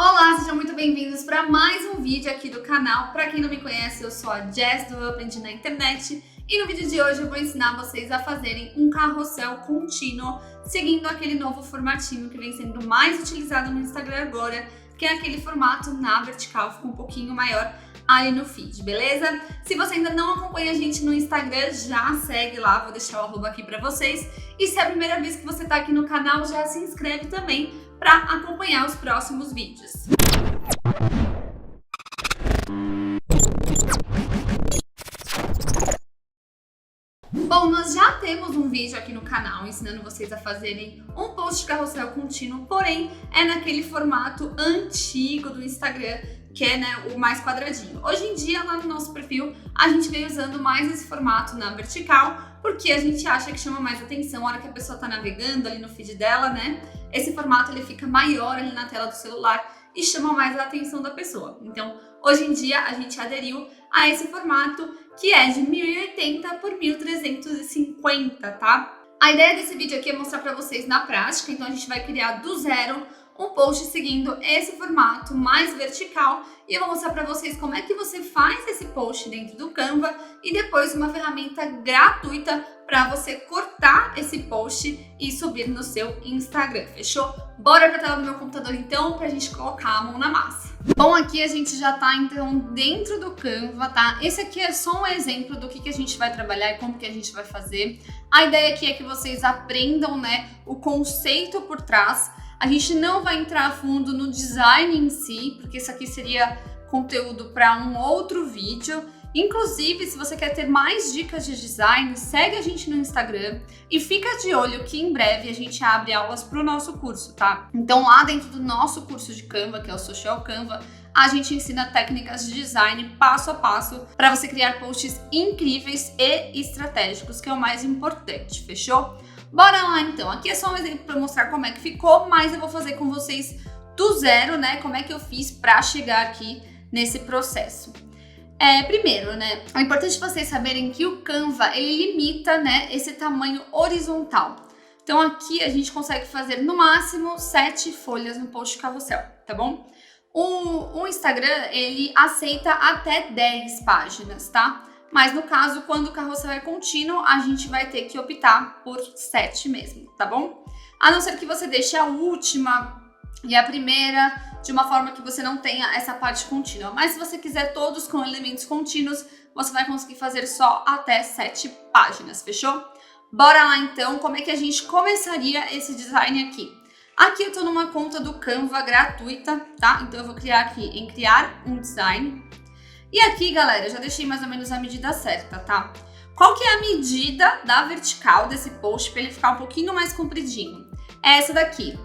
Olá, sejam muito bem-vindos para mais um vídeo aqui do canal. Para quem não me conhece, eu sou a Jess do Eu Aprendi na Internet e no vídeo de hoje eu vou ensinar vocês a fazerem um carrossel contínuo seguindo aquele novo formatinho que vem sendo mais utilizado no Instagram agora, que é aquele formato na vertical, fica um pouquinho maior aí no feed, beleza? Se você ainda não acompanha a gente no Instagram, já segue lá, vou deixar o arroba aqui para vocês. E se é a primeira vez que você está aqui no canal, já se inscreve também para acompanhar os próximos vídeos. Bom, nós já temos um vídeo aqui no canal ensinando vocês a fazerem um post de carrossel contínuo, porém é naquele formato antigo do Instagram, que é, o mais quadradinho. Hoje em dia, lá no nosso perfil, a gente vem usando mais esse formato na vertical, porque a gente acha que chama mais atenção na hora que a pessoa está navegando ali no feed dela, né? Esse formato ele fica maior ali na tela do celular e chama mais a atenção da pessoa. Então, hoje em dia, a gente aderiu a esse formato que é de 1080 por 1350, tá? A ideia desse vídeo aqui é mostrar para vocês na prática, então a gente vai criar do zero um post seguindo esse formato mais vertical e eu vou mostrar para vocês como é que você faz esse post dentro do Canva e depois uma ferramenta gratuita para você cortar esse post e subir no seu Instagram, fechou? Bora para a tela do meu computador então para a gente colocar a mão na massa. Bom, aqui a gente já tá então dentro do Canva, tá? Esse aqui é só um exemplo do que a gente vai trabalhar e como que a gente vai fazer. A ideia aqui é que vocês aprendam, o conceito por trás. A gente não vai entrar a fundo no design em si, porque isso aqui seria conteúdo para um outro vídeo. Inclusive, se você quer ter mais dicas de design, segue a gente no Instagram e fica de olho que em breve a gente abre aulas para o nosso curso, tá? Então lá dentro do nosso curso de Canva, que é o Social Canva, a gente ensina técnicas de design passo a passo para você criar posts incríveis e estratégicos, que é o mais importante, fechou? Bora lá então, aqui é só um exemplo para mostrar como é que ficou, mas eu vou fazer com vocês do zero, como é que eu fiz para chegar aqui nesse processo. Primeiro, é importante vocês saberem que o Canva, ele limita, esse tamanho horizontal. Então aqui a gente consegue fazer no máximo 7 folhas no post carrossel, tá bom? O Instagram, ele aceita até 10 páginas, tá? Mas no caso, quando o carrossel é contínuo, a gente vai ter que optar por 7 mesmo, tá bom? A não ser que você deixe a última e a primeira de uma forma que você não tenha essa parte contínua. Mas se você quiser todos com elementos contínuos, você vai conseguir fazer só até 7 páginas, fechou? Bora lá então, como é que a gente começaria esse design aqui? Aqui eu tô numa conta do Canva gratuita, tá? Então eu vou criar aqui em criar um design. E aqui, galera, eu já deixei mais ou menos a medida certa, tá? Qual que é a medida da vertical desse post para ele ficar um pouquinho mais compridinho? É essa daqui,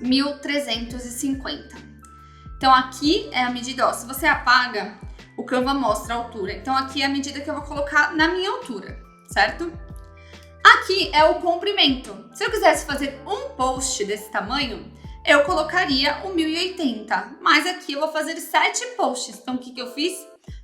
1350. Então aqui é a medida, ó, se você apaga, o Canva mostra a altura. Então aqui é a medida que eu vou colocar na minha altura, certo? Aqui é o comprimento. Se eu quisesse fazer um post desse tamanho, eu colocaria o 1080, mas aqui eu vou fazer 7 posts. Então, o que eu fiz?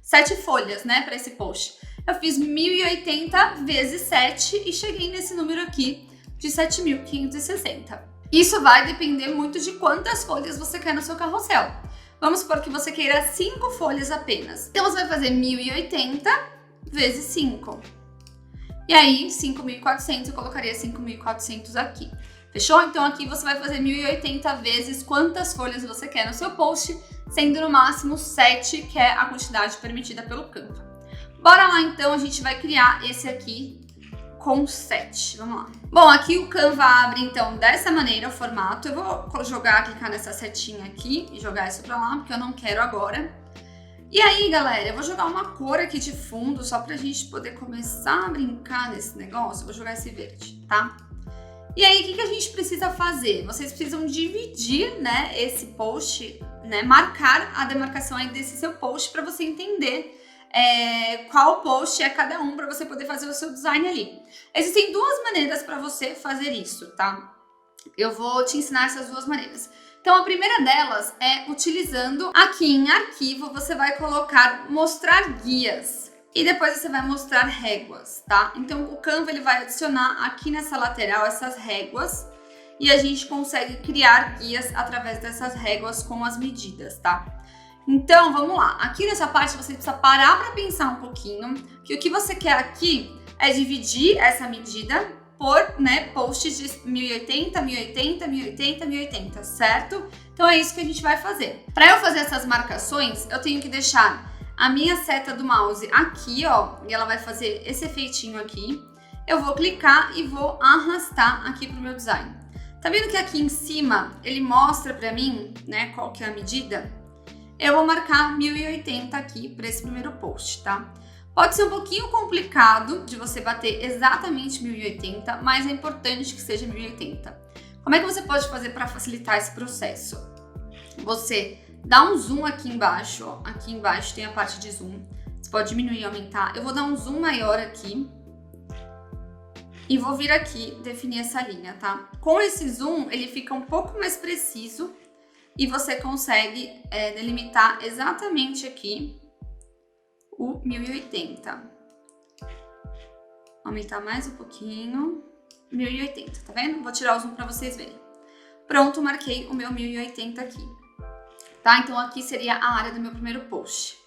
7 folhas, para esse post. Eu fiz 1080 vezes 7 e cheguei nesse número aqui de 7.560. Isso vai depender muito de quantas folhas você quer no seu carrossel. Vamos supor que você queira 5 folhas apenas. Então, você vai fazer 1080 vezes 5. E aí, 5.400, eu colocaria 5.400 aqui. Fechou? Então aqui você vai fazer 1080 vezes quantas folhas você quer no seu post, sendo no máximo 7, que é a quantidade permitida pelo Canva. Bora lá então, a gente vai criar esse aqui com 7. Vamos lá. Bom, aqui o Canva abre então dessa maneira o formato. Eu vou clicar nessa setinha aqui e jogar isso pra lá, porque eu não quero agora. E aí, galera, eu vou jogar uma cor aqui de fundo, só pra gente poder começar a brincar nesse negócio. Eu vou jogar esse verde, tá? E aí, o que a gente precisa fazer? Vocês precisam dividir, esse post, marcar a demarcação aí desse seu post para você entender qual post é cada um para você poder fazer o seu design ali. Existem 2 maneiras para você fazer isso, tá? Eu vou te ensinar essas 2 maneiras. Então, a primeira delas é utilizando aqui em arquivo, você vai colocar mostrar guias. E depois você vai mostrar réguas, tá? Então, o Canva ele vai adicionar aqui nessa lateral essas réguas. e a gente consegue criar guias através dessas réguas com as medidas, tá? Então, vamos lá. Aqui nessa parte você precisa parar para pensar um pouquinho, que o que você quer aqui é dividir essa medida por, posts de 1080, 1080, 1080, 1080, certo? Então é isso que a gente vai fazer. Para eu fazer essas marcações, eu tenho que deixar a minha seta do mouse aqui, ó, e ela vai fazer esse efeitinho aqui. Eu vou clicar e vou arrastar aqui pro meu design. Tá vendo que aqui em cima ele mostra para mim, qual que é a medida? Eu vou marcar 1080 aqui para esse primeiro post, tá? Pode ser um pouquinho complicado de você bater exatamente 1080, mas é importante que seja 1080. Como é que você pode fazer para facilitar esse processo? Você dá um zoom aqui embaixo, ó. Aqui embaixo tem a parte de zoom. Você pode diminuir e aumentar. Eu vou dar um zoom maior aqui e vou vir aqui definir essa linha, tá? Com esse zoom, ele fica um pouco mais preciso e você consegue delimitar exatamente aqui o 1080. Aumentar mais um pouquinho. 1080, tá vendo? Vou tirar o zoom para vocês verem. Pronto, marquei o meu 1080 aqui. Tá? Então aqui seria a área do meu primeiro post.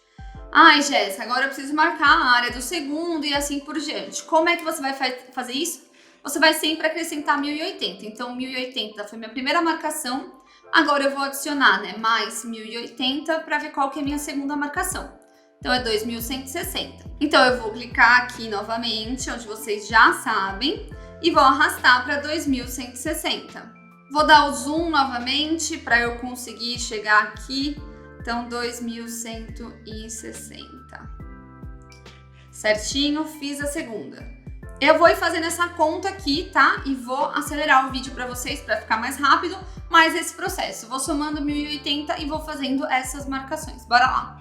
Ai, Jéssica, agora eu preciso marcar a área do segundo e assim por diante. Como é que você vai fazer isso? Você vai sempre acrescentar 1080. Então 1080 foi minha primeira marcação. Agora eu vou adicionar, mais 1080 para ver qual que é a minha segunda marcação. Então é 2160. Então eu vou clicar aqui novamente, onde vocês já sabem, e vou arrastar para 2160. Vou dar o zoom novamente para eu conseguir chegar aqui. Então 2160. Certinho, fiz a segunda. Eu vou ir fazendo essa conta aqui, tá? E vou acelerar o vídeo para vocês para ficar mais rápido, mas esse processo. Vou somando 1080 e vou fazendo essas marcações. Bora lá!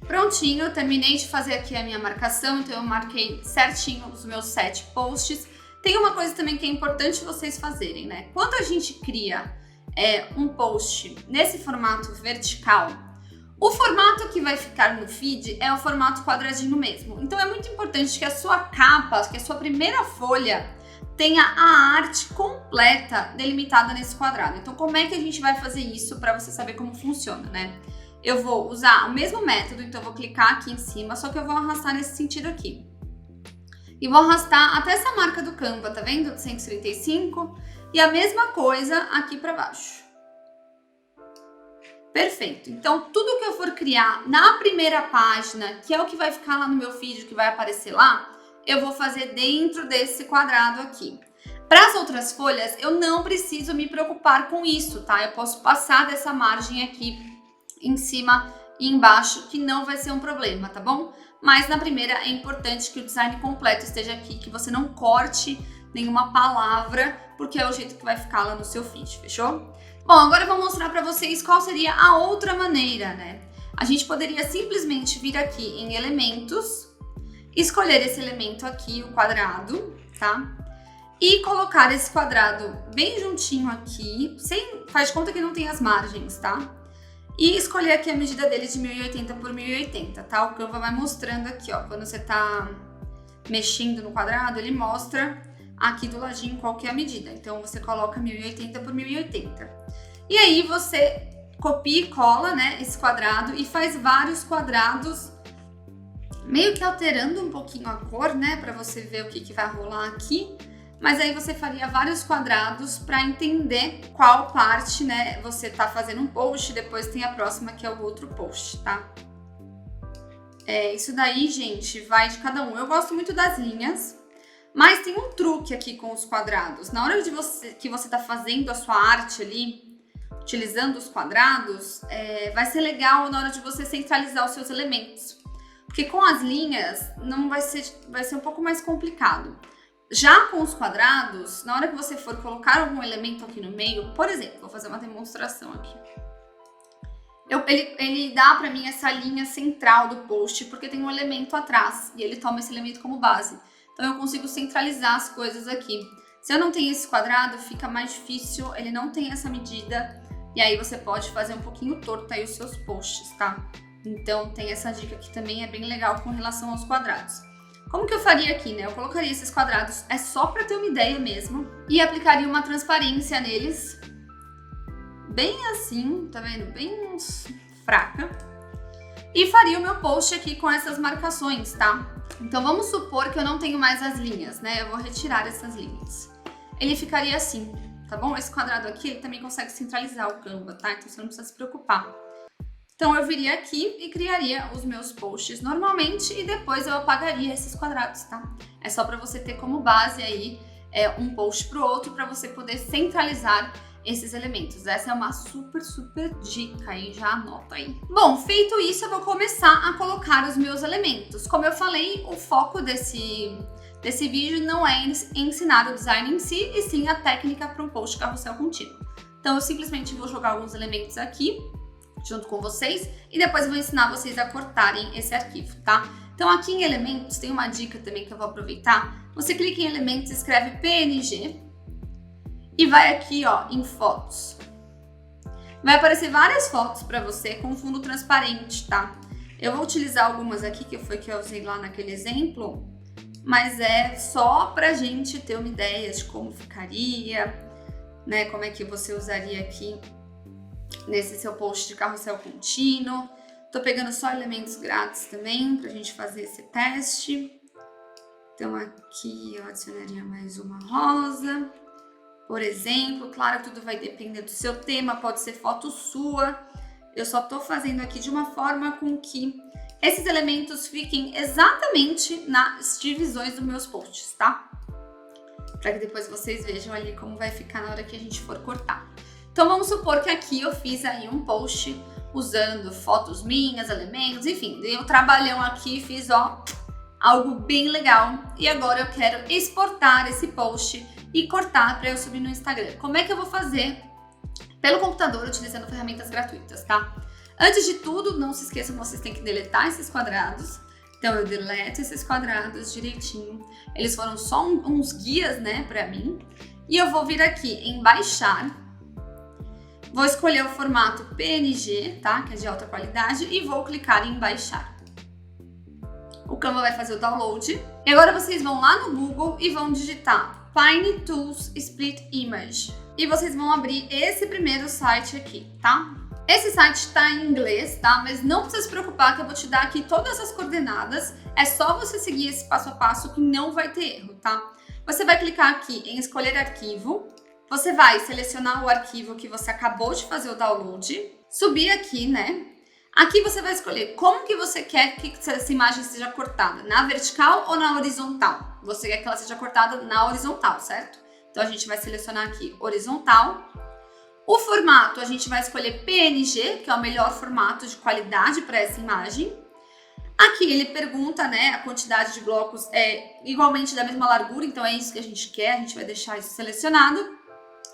Prontinho, eu terminei de fazer aqui a minha marcação, então eu marquei certinho os meus 7 posts. Tem uma coisa também que é importante vocês fazerem, Quando a gente cria um post nesse formato vertical, o formato que vai ficar no feed é o formato quadradinho mesmo. Então é muito importante que a sua capa, que a sua primeira folha tenha a arte completa delimitada nesse quadrado. Então como é que a gente vai fazer isso para você saber como funciona, Eu vou usar o mesmo método, então eu vou clicar aqui em cima, só que eu vou arrastar nesse sentido aqui. E vou arrastar até essa marca do Canva, tá vendo? De 135. E a mesma coisa aqui para baixo. Perfeito. Então, tudo que eu for criar na primeira página, que é o que vai ficar lá no meu feed, que vai aparecer lá, eu vou fazer dentro desse quadrado aqui. Para as outras folhas, eu não preciso me preocupar com isso, tá? Eu posso passar dessa margem aqui em cima e embaixo, que não vai ser um problema, tá bom? Mas na primeira é importante que o design completo esteja aqui, que você não corte nenhuma palavra, porque é o jeito que vai ficar lá no seu feed, fechou? Bom, agora eu vou mostrar para vocês qual seria a outra maneira, A gente poderia simplesmente vir aqui em elementos, escolher esse elemento aqui, o quadrado, tá? E colocar esse quadrado bem juntinho aqui, faz de conta que não tem as margens, tá? E escolher aqui a medida dele de 1080 por 1080, tá? O Canva vai mostrando aqui, ó, quando você tá mexendo no quadrado, ele mostra aqui do ladinho qual que é a medida. Então, você coloca 1080 por 1080. E aí, você copia e cola, esse quadrado e faz vários quadrados, meio que alterando um pouquinho a cor, pra você ver o que vai rolar aqui. Mas aí você faria vários quadrados para entender qual parte, você tá fazendo um post, depois tem a próxima que é o outro post, tá? Isso daí, gente, vai de cada um. Eu gosto muito das linhas, mas tem um truque aqui com os quadrados. Na hora que você tá fazendo a sua arte ali, utilizando os quadrados, vai ser legal na hora de você centralizar os seus elementos. Porque com as linhas, vai ser um pouco mais complicado. Já com os quadrados, na hora que você for colocar algum elemento aqui no meio, por exemplo, vou fazer uma demonstração aqui. Ele dá pra mim essa linha central do post, porque tem um elemento atrás, e ele toma esse elemento como base. Então eu consigo centralizar as coisas aqui. Se eu não tenho esse quadrado, fica mais difícil, ele não tem essa medida, e aí você pode fazer um pouquinho torto aí os seus posts, tá? Então tem essa dica que também é bem legal com relação aos quadrados. Como que eu faria aqui, né? Eu colocaria esses quadrados, é só pra ter uma ideia mesmo, e aplicaria uma transparência neles, bem assim, tá vendo? Bem fraca. E faria o meu post aqui com essas marcações, tá? Então vamos supor que eu não tenho mais as linhas, né? Eu vou retirar essas linhas. Ele ficaria assim, tá bom? Esse quadrado aqui, ele também consegue centralizar o Canva, tá? Então você não precisa se preocupar. Então eu viria aqui e criaria os meus posts normalmente e depois eu apagaria esses quadrados, tá? É só para você ter como base aí um post pro outro para você poder centralizar esses elementos. Essa é uma super dica aí, já anota aí. Bom, feito isso, eu vou começar a colocar os meus elementos. Como eu falei, o foco desse vídeo não é ensinar o design em si, e sim a técnica para um post carrossel contínuo. Então eu simplesmente vou jogar alguns elementos aqui, junto com vocês, e depois eu vou ensinar vocês a cortarem esse arquivo, tá? Então aqui em elementos, tem uma dica também que eu vou aproveitar. Você clica em elementos, escreve PNG, e vai aqui, ó, em fotos. Vai aparecer várias fotos para você com fundo transparente, tá? Eu vou utilizar algumas aqui, que foi que eu usei lá naquele exemplo, mas é só pra gente ter uma ideia de como ficaria, né? Como é que você usaria aqui nesse seu post de carrossel contínuo. Tô pegando só elementos grátis também pra gente fazer esse teste. Então aqui eu adicionaria mais uma rosa. Por exemplo, claro, tudo vai depender do seu tema, pode ser foto sua. Eu só tô fazendo aqui de uma forma com que esses elementos fiquem exatamente nas divisões dos meus posts, tá? Para que depois vocês vejam ali como vai ficar na hora que a gente for cortar. Então vamos supor que aqui eu fiz aí um post usando fotos minhas, elementos, enfim, dei um trabalhão aqui, fiz ó, algo bem legal. E agora eu quero exportar esse post e cortar para eu subir no Instagram. Como é que eu vou fazer? Pelo computador, utilizando ferramentas gratuitas, tá? Antes de tudo, não se esqueçam, vocês têm que deletar esses quadrados. Então eu deleto esses quadrados direitinho. Eles foram só uns guias, né, para mim. E eu vou vir aqui em baixar. Vou escolher o formato PNG, tá? Que é de alta qualidade, e vou clicar em baixar. O Canva vai fazer o download. E agora vocês vão lá no Google e vão digitar Pine Tools Split Image. E vocês vão abrir esse primeiro site aqui, tá? Esse site está em inglês, tá? Mas não precisa se preocupar que eu vou te dar aqui todas as coordenadas. É só você seguir esse passo a passo que não vai ter erro, tá? Você vai clicar aqui em escolher arquivo. Você vai selecionar o arquivo que você acabou de fazer o download. Subir aqui, né? Aqui você vai escolher como que você quer que essa imagem seja cortada, na vertical ou na horizontal. Você quer que ela seja cortada na horizontal, certo? Então a gente vai selecionar aqui horizontal. O formato a gente vai escolher PNG, que é o melhor formato de qualidade para essa imagem. Aqui ele pergunta, né, a quantidade de blocos é igualmente da mesma largura, então é isso que a gente quer, a gente vai deixar isso selecionado.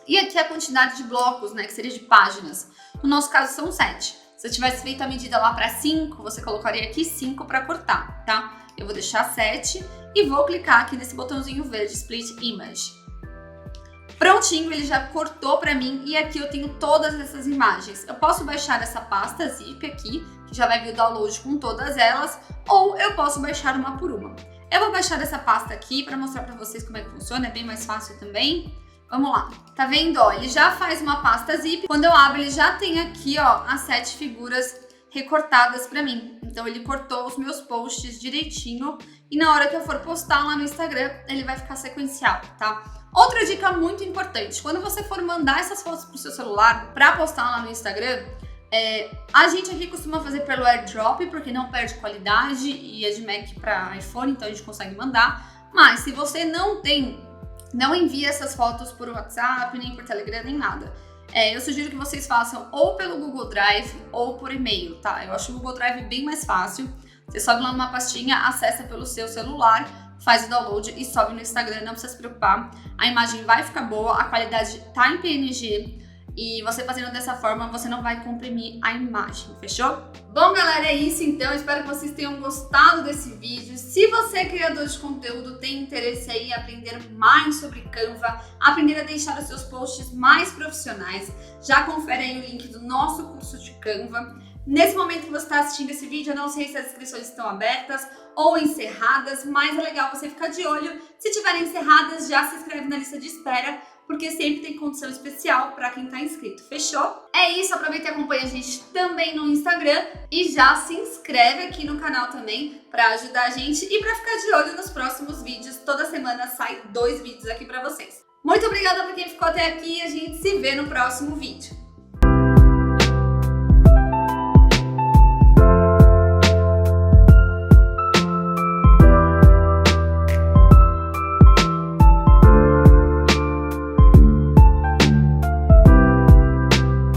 E aqui a quantidade de blocos, né, que seria de páginas. No nosso caso são 7. Se eu tivesse feito a medida lá para 5, você colocaria aqui 5 para cortar, tá? Eu vou deixar 7 e vou clicar aqui nesse botãozinho verde, Split Image. Prontinho, ele já cortou para mim e aqui eu tenho todas essas imagens. Eu posso baixar essa pasta zip aqui, que já vai vir o download com todas elas, ou eu posso baixar uma por uma. Eu vou baixar essa pasta aqui para mostrar para vocês como é que funciona, é bem mais fácil também. Vamos lá, tá vendo? Ó, ele já faz uma pasta zip. Quando eu abro, ele já tem aqui, ó, as 7 figuras recortadas pra mim. Então ele cortou os meus posts direitinho e na hora que eu for postar lá no Instagram, ele vai ficar sequencial, tá? Outra dica muito importante, quando você for mandar essas fotos pro seu celular pra postar lá no Instagram, a gente aqui costuma fazer pelo AirDrop, porque não perde qualidade e é de Mac pra iPhone, então a gente consegue mandar. Mas se você não tem, não envie essas fotos por WhatsApp, nem por Telegram, nem nada. Eu sugiro que vocês façam ou pelo Google Drive ou por e-mail, tá? Eu acho o Google Drive bem mais fácil. Você sobe lá numa pastinha, acessa pelo seu celular, faz o download e sobe no Instagram, não precisa se preocupar. A imagem vai ficar boa, a qualidade tá em PNG E você fazendo dessa forma, você não vai comprimir a imagem, fechou? Bom, galera, é isso então. Espero que vocês tenham gostado desse vídeo. Se você, criador de conteúdo, tem interesse aí em aprender mais sobre Canva, aprender a deixar os seus posts mais profissionais, já confere aí o link do nosso curso de Canva. Nesse momento que você está assistindo esse vídeo, eu não sei se as inscrições estão abertas ou encerradas, mas é legal você ficar de olho. Se tiverem encerradas, já se inscreve na lista de espera, porque sempre tem condição especial para quem está inscrito, fechou? É isso, aproveita e acompanha a gente também no Instagram e já se inscreve aqui no canal também para ajudar a gente e para ficar de olho nos próximos vídeos. Toda semana sai 2 vídeos aqui para vocês. Muito obrigada por quem ficou até aqui e a gente se vê no próximo vídeo.